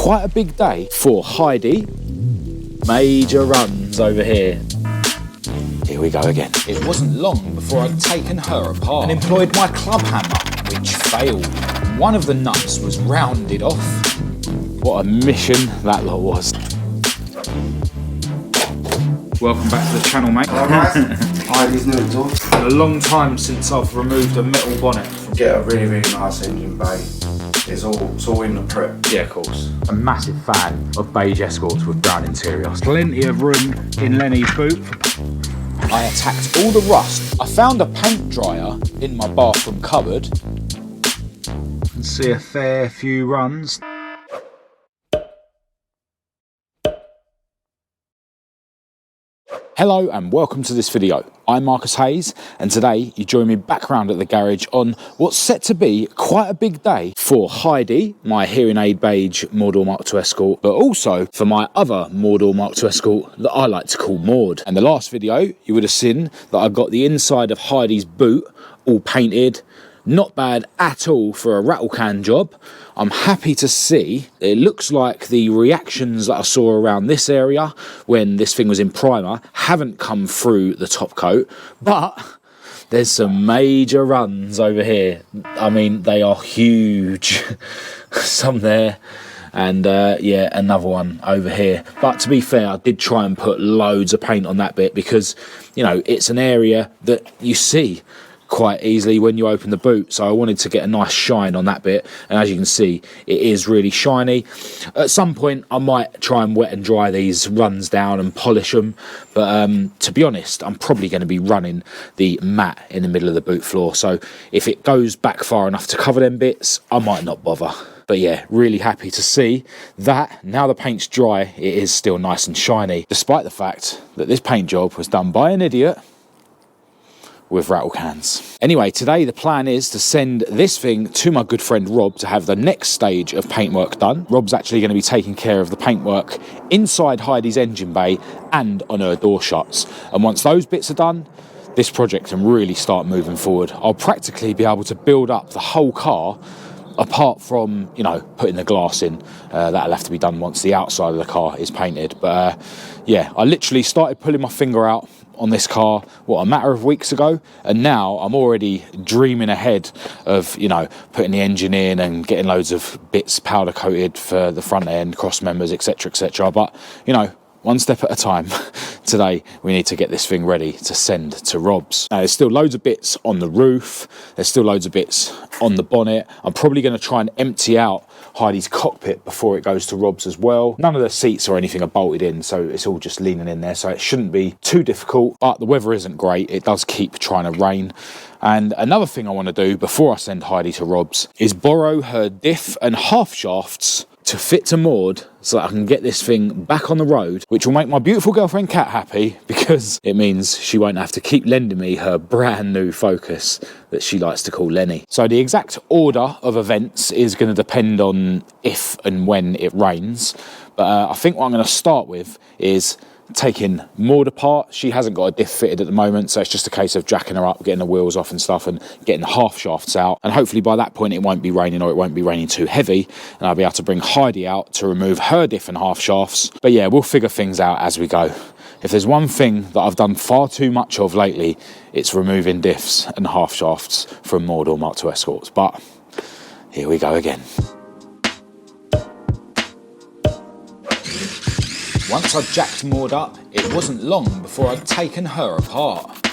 quite a big day for Heidi. Major runs over here. Here we go again. It wasn't long before I'd taken her apart and employed my club hammer, which failed. One of the nuts was rounded off. What a mission that lot was. Welcome back to the channel, mate. Hello guys, Heidi's new exhaust. It's been a long time since I've removed a metal bonnet. Get a really, really nice engine bay. It's all in the prep. Yeah, of course. A massive fan of beige Escorts with brown interiors. Plenty of room in Lenny's boot. I attacked all the rust. I found a paint dryer in my bathroom cupboard. You can see a fair few runs. Hello and welcome to this video. I'm Marcus Hayes and today you join me back around at the garage on what's set to be quite a big day for Heidi, my hearing aid beige Mk2 Escort, but also for my other Mk2 Escort that I like to call Maud. And the last video you would have seen that I got the inside of Heidi's boot all painted. Not bad at all for a rattle can job. I'm happy to see it looks like the reactions that I saw around this area when this thing was in primer haven't come through the top coat, but there's some major runs over here. I mean, they are huge. Some there and yeah, another one over here. But to be fair, I did try and put loads of paint on that bit because, you know, it's an area that you see quite easily when you open the boot, so I wanted to get a nice shine on that bit, and as you can see it is really shiny. At some point I might try and wet and dry these runs down and polish them, but to be honest I'm probably going to be running the matte in the middle of the boot floor, so if it goes back far enough to cover them bits I might not bother. But yeah, really happy to see that now the paint's dry it is still nice and shiny, despite the fact that this paint job was done by an idiot with rattle cans. Anyway, today the plan is to send this thing to my good friend Rob to have the next stage of paintwork done. Rob's actually going to be taking care of the paintwork inside Heidi's engine bay and on her door shuts. And once those bits are done, this project can really start moving forward. I'll practically be able to build up the whole car apart from, you know, putting the glass in. That'll have to be done once the outside of the car is painted. But yeah, I literally started pulling my finger out on this car, what, a matter of weeks ago, and now I'm already dreaming ahead of, you know, putting the engine in and getting loads of bits powder coated for the front end, cross members, etc, etc. But, you know, one step at a time. Today we need to get this thing ready to send to Rob's. Now there's still loads of bits on the roof, there's still loads of bits on the bonnet. I'm probably going to try and empty out Heidi's cockpit before it goes to Rob's as well. None of the seats or anything are bolted in, so it's all just leaning in there, so it shouldn't be too difficult. But the weather isn't great, it does keep trying to rain. And another thing I want to do before I send Heidi to Rob's is borrow her diff and half shafts to fit to Maud so that I can get this thing back on the road, which will make my beautiful girlfriend Kat happy because it means she won't have to keep lending me her brand new Focus that she likes to call Lenny. So the exact order of events is going to depend on if and when it rains, but I think what I'm going to start with is taking Maud apart. She hasn't got a diff fitted at the moment, so it's just a case of jacking her up, getting the wheels off and stuff, and getting the half shafts out. And hopefully by that point it won't be raining, or it won't be raining too heavy, and I'll be able to bring Heidi out to remove her diff and half shafts. But yeah, we'll figure things out as we go. If there's one thing that I've done far too much of lately, it's removing diffs and half shafts from Mk2 Escorts. But here we go again. Once I'd jacked Maud up, it wasn't long before I'd taken her apart.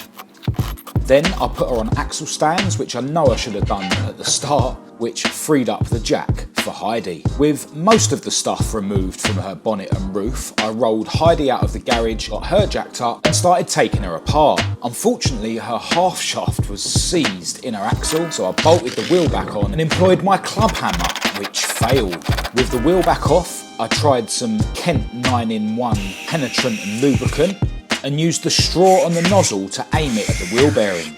Then I put her on axle stands, which I know I should have done at the start, which freed up the jack for Heidi. With most of the stuff removed from her bonnet and roof, I rolled Heidi out of the garage, got her jacked up and started taking her apart. Unfortunately, her half shaft was seized in her axle, so I bolted the wheel back on and employed my club hammer, which failed. With the wheel back off, I tried some Kent 9-in-1 penetrant and lubricant and used the straw on the nozzle to aim it at the wheel bearing.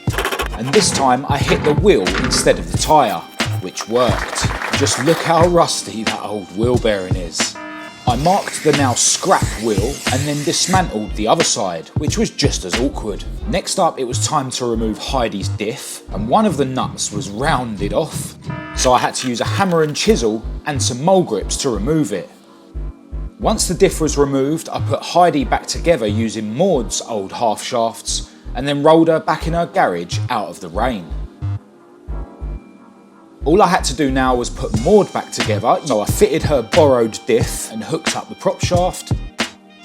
And this time I hit the wheel instead of the tyre, which worked. Just look how rusty that old wheel bearing is. I marked the now scrap wheel and then dismantled the other side, which was just as awkward. Next up, it was time to remove Heidi's diff, and one of the nuts was rounded off. So I had to use a hammer and chisel and some mole grips to remove it. Once the diff was removed, I put Heidi back together using Maud's old half shafts and then rolled her back in her garage out of the rain. All I had to do now was put Maud back together, so I fitted her borrowed diff and hooked up the prop shaft,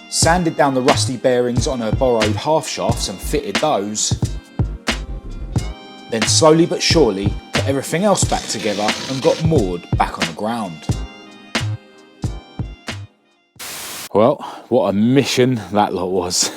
sanded down the rusty bearings on her borrowed half shafts and fitted those, then slowly but surely put everything else back together and got Maud back on the ground. Well, what a mission that lot was.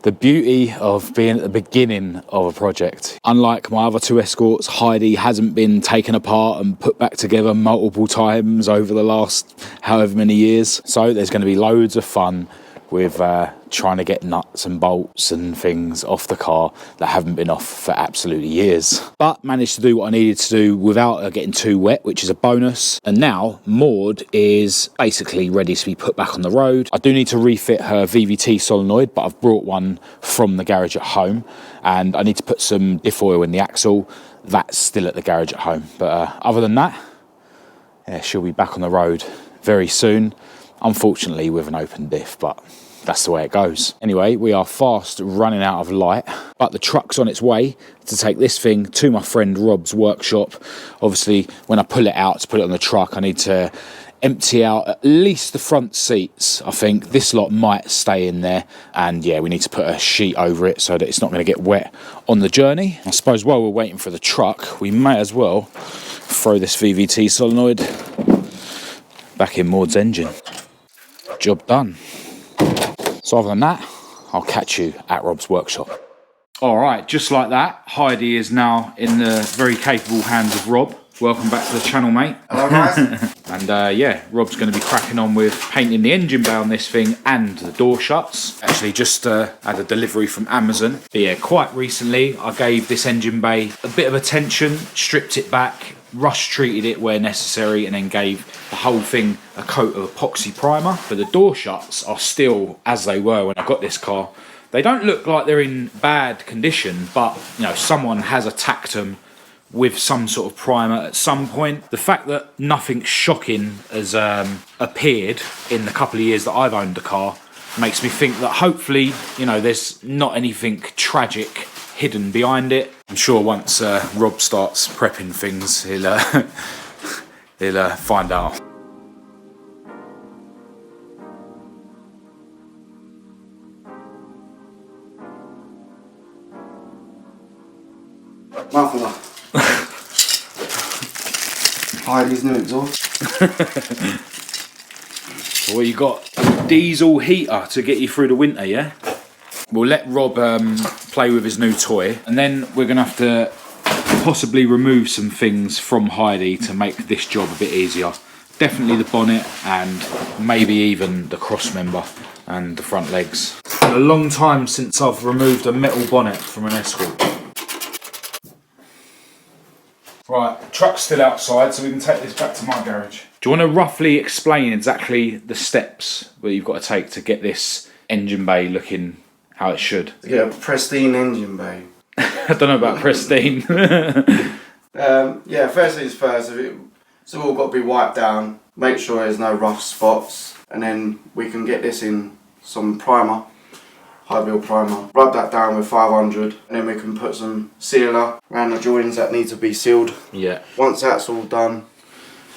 The beauty of being at the beginning of a project. Unlike my other two Escorts, Heidi hasn't been taken apart and put back together multiple times over the last however many years. So there's going to be loads of fun with trying to get nuts and bolts and things off the car that haven't been off for absolutely years. But managed to do what I needed to do without her getting too wet, which is a bonus. And now Maud is basically ready to be put back on the road. I do need to refit her VVT solenoid, but I've brought one from the garage at home, and I need to put some diff oil in the axle. That's still at the garage at home. But other than that, yeah, she'll be back on the road very soon. Unfortunately with an open diff, but that's the way it goes. Anyway, we are fast running out of light, but the truck's on its way to take this thing to my friend Rob's workshop. Obviously, when I pull it out to put it on the truck, I need to empty out at least the front seats. I think this lot might stay in there, and yeah, we need to put a sheet over it so that it's not going to get wet on the journey. I suppose while we're waiting for the truck, we may as well throw this VVT solenoid back in Maud's engine. Job done. So other than that, I'll catch you at Rob's workshop. All right, just like that, Heidi is now in the very capable hands of Rob. Welcome back to the channel, mate. Hello, guys. And yeah, Rob's going to be cracking on with painting the engine bay on this thing and the door shuts. Actually, just had a delivery from Amazon. But yeah, quite recently, I gave this engine bay a bit of attention, stripped it back, rush treated it where necessary, and then gave the whole thing a coat of epoxy primer. But the door shuts are still as they were when I got this car. They don't look like they're in bad condition, but you know, someone has attacked them with some sort of primer at some point. The fact that nothing shocking has appeared in the couple of years that I've owned the car makes me think that hopefully, you know, there's not anything tragic hidden behind it. I'm sure once Rob starts prepping things, he'll find out. Muffler. Heidi's new exhaust. Well, you got a diesel heater to get you through the winter, yeah? We'll let Rob play with his new toy, and then we're going to have to possibly remove some things from Heidi to make this job a bit easier. Definitely the bonnet and maybe even the cross member and the front legs. It's been a long time since I've removed a metal bonnet from an Escort. Right, the truck's still outside, so we can take this back to my garage. Do you want to roughly explain exactly the steps that you've got to take to get this engine bay looking how it should? Yeah, pristine engine bay. I don't know about pristine. Yeah, first things first, it's all got to be wiped down. Make sure there's no rough spots, and then we can get this in some primer. High wheel primer. Rub that down with 500, and then we can put some sealer around the joints that need to be sealed. Yeah. Once that's all done,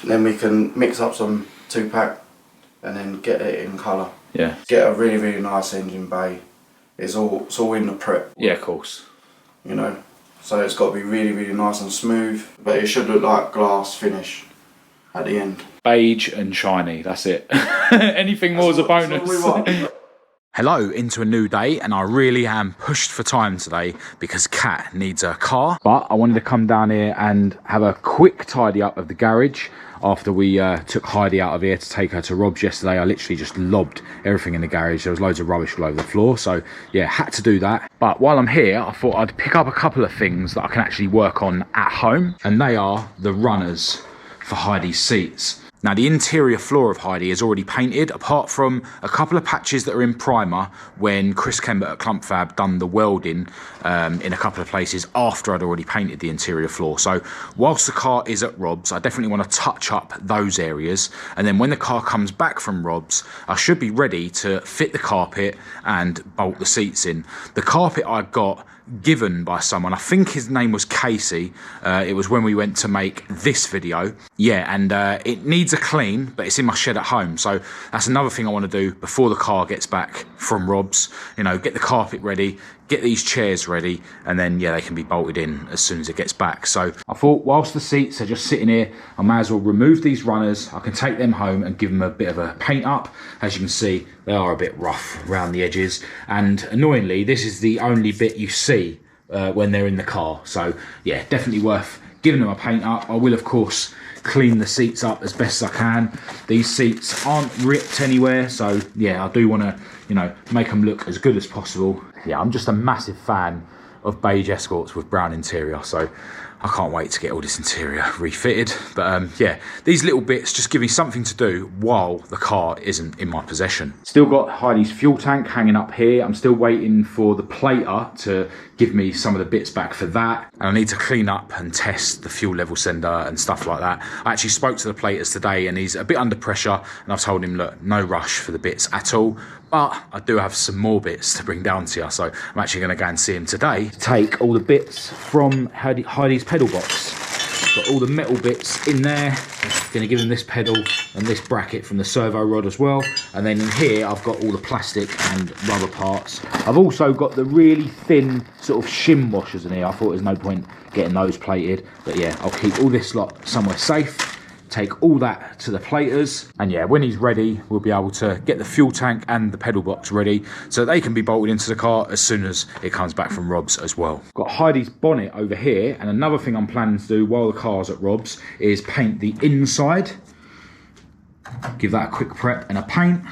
then we can mix up some 2-pack and then get it in colour. Yeah. Get a really, really nice engine bay. It's all in the prep. Yeah, of course. You know, so it's got to be really, really nice and smooth, but it should look like glass finish at the end. Beige and shiny, that's it. Anything more is a bonus. Hello, into a new day, and I really am pushed for time today because Kat needs a car. But I wanted to come down here and have a quick tidy up of the garage after we took Heidi out of here to take her to Rob's yesterday. I literally just lobbed everything in the garage. There was loads of rubbish all over the floor, so yeah, had to do that. But while I'm here, I thought I'd pick up a couple of things that I can actually work on at home, and they are the runners for Heidi's seats. Now the interior floor of Heidi is already painted, apart from a couple of patches that are in primer when Chris Kembert at Clump Fab done the welding in a couple of places after I'd already painted the interior floor. So whilst the car is at Rob's, I definitely want to touch up those areas, and then when the car comes back from Rob's, I should be ready to fit the carpet and bolt the seats in. The carpet I got given by someone, I think his name was Casey. It was when we went to make this video. Yeah, and it needs a clean, but it's in my shed at home, so that's another thing I want to do before the car gets back from Rob's. You know, get the carpet ready, get these chairs ready, and then yeah, they can be bolted in as soon as it gets back. So I thought whilst the seats are just sitting here, I may as well remove these runners. I can take them home and give them a bit of a paint up. As you can see, they are a bit rough around the edges, and annoyingly this is the only bit you see when they're in the car. So yeah, definitely worth giving them a paint up. I will of course clean the seats up as best as I can. These seats aren't ripped anywhere, so yeah, I do want to, you know, make them look as good as possible. Yeah, I'm just a massive fan of beige Escorts with brown interior, so I can't wait to get all this interior refitted. But yeah, these little bits just give me something to do while the car isn't in my possession. Still got Heidi's fuel tank hanging up here. I'm still waiting for the plater to give me some of the bits back for that. And I need to clean up and test the fuel level sender and stuff like that. I actually spoke to the platers today and he's a bit under pressure, and I've told him, look, no rush for the bits at all. But I do have some more bits to bring down to you, so I'm actually going to go and see him today. Take all the bits from Heidi's pedal box. Got all the metal bits in there. Going to give him this pedal and this bracket from the servo rod as well. And then in here, I've got all the plastic and rubber parts. I've also got the really thin sort of shim washers in here. I thought there's no point getting those plated. But yeah, I'll keep all this lot somewhere safe. Take all that to the platers, and yeah, when he's ready, we'll be able to get the fuel tank and the pedal box ready so they can be bolted into the car as soon as it comes back from Rob's as well. Got Heidi's bonnet over here, and another thing I'm planning to do while the car's at Rob's is paint the inside. Give that a quick prep and a paint.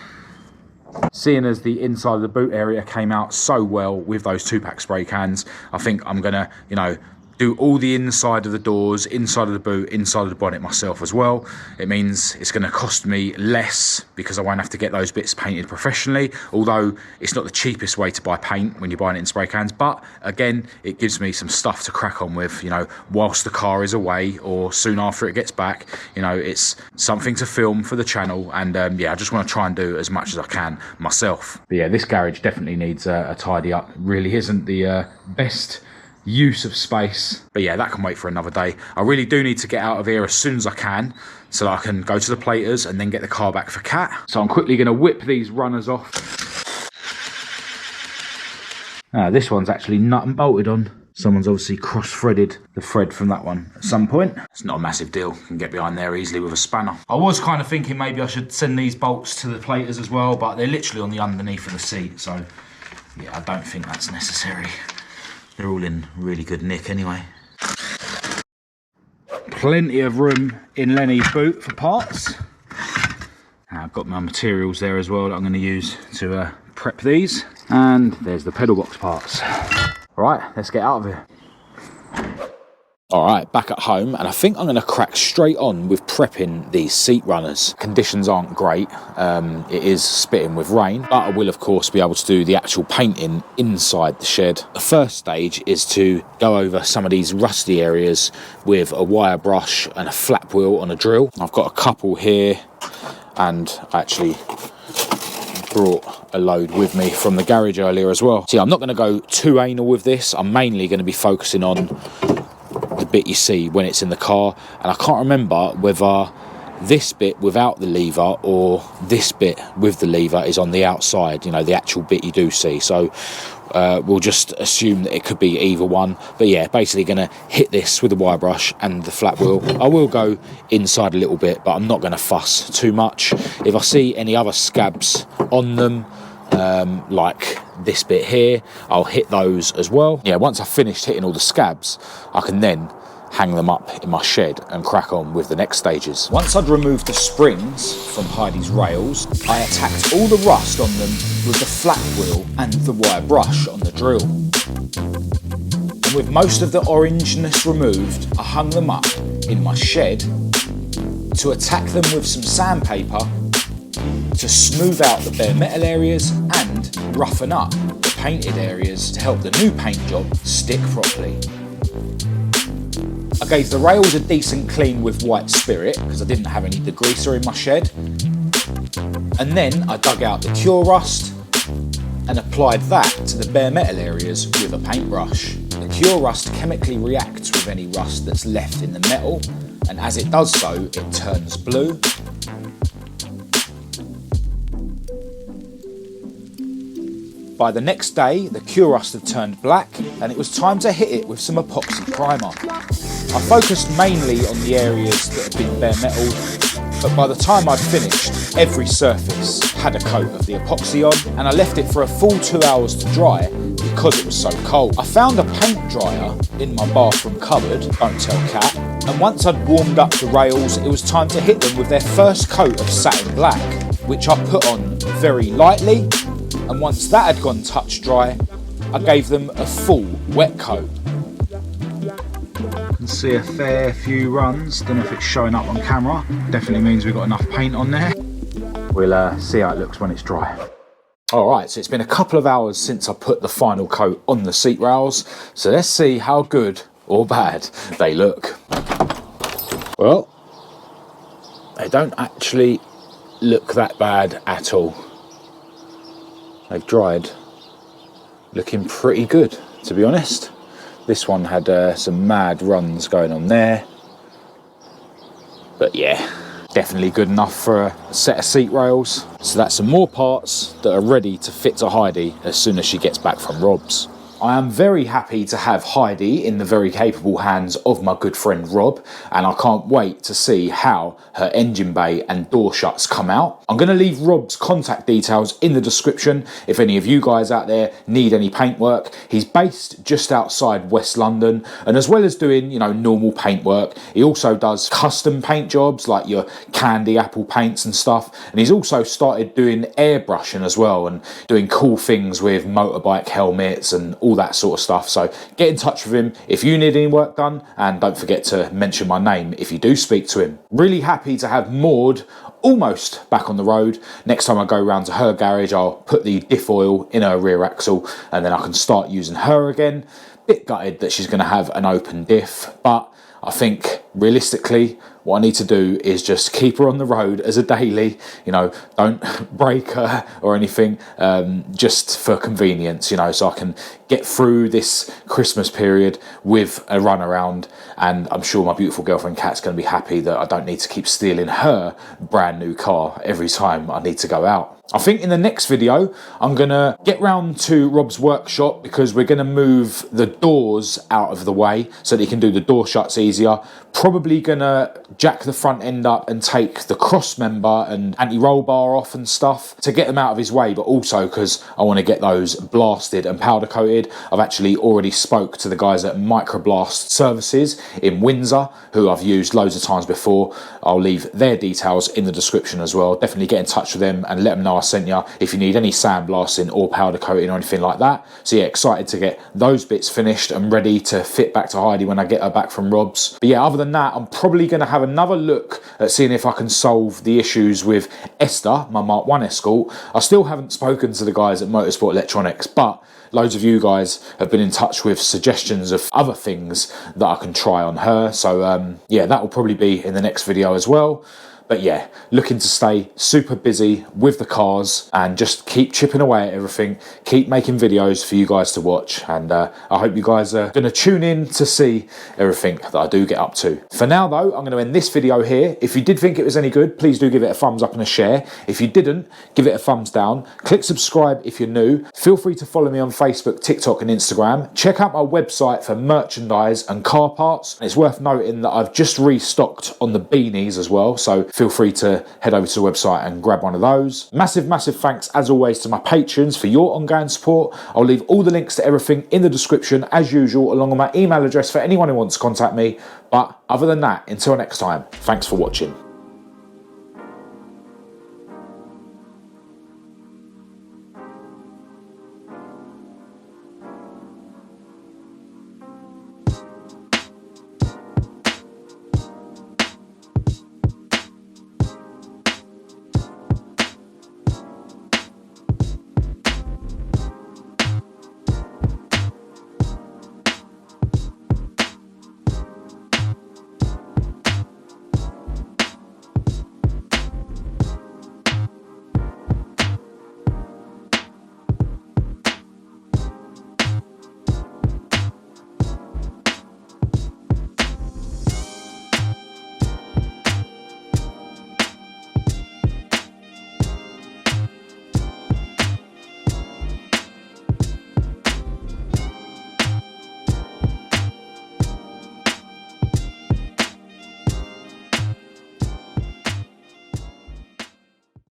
Seeing as the inside of the boot area came out so well with those 2-pack spray cans, I think I'm gonna, you know, do all the inside of the doors, inside of the boot, inside of the bonnet myself as well. It means it's going to cost me less because I won't have to get those bits painted professionally, although it's not the cheapest way to buy paint when you're buying it in spray cans. But again, it gives me some stuff to crack on with, you know, whilst the car is away or soon after it gets back. You know, it's something to film for the channel, and yeah, I just want to try and do as much as I can myself. But yeah, this garage definitely needs a tidy up. It really isn't the best use of space, but yeah, that can wait for another day. I really do need to get out of here as soon as I can so that I can go to the platers and then get the car back for Cat. So I'm quickly going to whip these runners off. This one's actually nut and bolted on. Someone's obviously cross-threaded the thread from that one at some point. It's not a massive deal. You can get behind there easily with a spanner. I was kind of thinking maybe I should send these bolts to the platers as well, but they're literally on the underneath of the seat, so yeah, I don't think that's necessary. They're all in really good nick anyway. Plenty of room in Lenny's boot for parts. I've got my materials there as well that I'm going to use to prep these. And there's the pedal box parts. All right, let's get out of here. All right, back at home, and I think I'm going to crack straight on with prepping these seat runners. Conditions aren't great. It is spitting with rain, but I will, of course, be able to do the actual painting inside the shed. The first stage is to go over some of these rusty areas with a wire brush and a flap wheel on a drill. I've got a couple here, and I actually brought a load with me from the garage earlier as well. See, I'm not going to go too anal with this. I'm mainly going to be focusing on the bit you see when it's in the car, and I can't remember whether this bit without the lever or this bit with the lever is on the outside, you know, the actual bit you do see. So we'll just assume that it could be either one, but yeah, basically going to hit this with the wire brush and the flat wheel. I will go inside a little bit, but I'm not going to fuss too much. If I see any other scabs on them, like this bit here, I'll hit those as well. Yeah, once I've finished hitting all the scabs, I can then hang them up in my shed and crack on with the next stages. Once I'd removed the springs from Heidi's rails, I attacked all the rust on them with the flat wheel and the wire brush on the drill. And with most of the orangeness removed, I hung them up in my shed to attack them with some sandpaper to smooth out the bare metal areas and roughen up the painted areas to help the new paint job stick properly. I gave the rails a decent clean with white spirit because I didn't have any degreaser in my shed. And then I dug out the cure rust and applied that to the bare metal areas with a paintbrush. The cure rust chemically reacts with any rust that's left in the metal, and as it does so, it turns blue. By the next day, the cure rust had turned black and it was time to hit it with some epoxy primer. I focused mainly on the areas that had been bare metal, but by the time I'd finished, every surface had a coat of the epoxy on, and I left it for a full 2 hours to dry because it was so cold. I found a paint dryer in my bathroom cupboard, don't tell Kat, and once I'd warmed up the rails, it was time to hit them with their first coat of satin black, which I put on very lightly, and once that had gone touch dry, I gave them a full wet coat. You can see a fair few runs, don't know if it's showing up on camera, definitely means we've got enough paint on there. We'll see how it looks when it's dry. Alright, so it's been a couple of hours since I put the final coat on the seat rails, so let's see how good or bad they look. Well, they don't actually look that bad at all. They've dried, looking pretty good, to be honest. This one had some mad runs going on there, but yeah, definitely good enough for a set of seat rails. So that's some more parts that are ready to fit to Heidi as soon as she gets back from Rob's. I am very happy to have Heidi in the very capable hands of my good friend Rob, and I can't wait to see how her engine bay and door shuts come out. I'm going to leave Rob's contact details in the description if any of you guys out there need any paint work. He's based just outside West London, and as well as doing, you know, normal paint work, he also does custom paint jobs like your candy apple paints and stuff, and he's also started doing airbrushing as well and doing cool things with motorbike helmets and all that sort of stuff. So get in touch with him if you need any work done, and don't forget to mention my name if you do speak to him. Really happy to have Maud almost back on the road. Next time I go round to her garage, I'll put the diff oil in her rear axle and then I can start using her again. Bit gutted that she's going to have an open diff, but I think realistically what I need to do is just keep her on the road as a daily, you know, don't break her or anything, just for convenience, you know, so I can get through this Christmas period with a run around, and I'm sure my beautiful girlfriend Kat's going to be happy that I don't need to keep stealing her brand new car every time I need to go out. I think in the next video, I'm going to get round to Rob's workshop because we're going to move the doors out of the way so that he can do the door shuts easier. Probably going to jack the front end up and take the cross member and anti-roll bar off and stuff to get them out of his way, but also because I want to get those blasted and powder coated. I've actually already spoke to the guys at Microblast Services in Windsor, who I've used loads of times before. I'll leave their details in the description as well. Definitely get in touch with them and let them know I sent you if you need any sandblasting or powder coating or anything like that. So yeah, excited to get those bits finished and ready to fit back to Heidi when I get her back from Rob's. But yeah, other than that, I'm probably going to have another look at seeing if I can solve the issues with Esther, my Mk2 Escort. I still haven't spoken to the guys at Motorsport Electronics, but loads of you guys have been in touch with suggestions of other things that I can try on her. So yeah, that will probably be in the next video as well. But yeah, looking to stay super busy with the cars and just keep chipping away at everything, keep making videos for you guys to watch, and I hope you guys are going to tune in to see everything that I do get up to. For now though, I'm going to end this video here. If you did think it was any good, please do give it a thumbs up and a share. If you didn't, give it a thumbs down. Click subscribe if you're new. Feel free to follow me on Facebook, TikTok and Instagram. Check out my website for merchandise and car parts. It's worth noting that I've just restocked on the beanies as well, so feel free to head over to the website and grab one of those. Massive thanks as always to my patrons for your ongoing support. I'll leave all the links to everything in the description as usual, along with my email address for anyone who wants to contact me. But other than that, until next time, thanks for watching.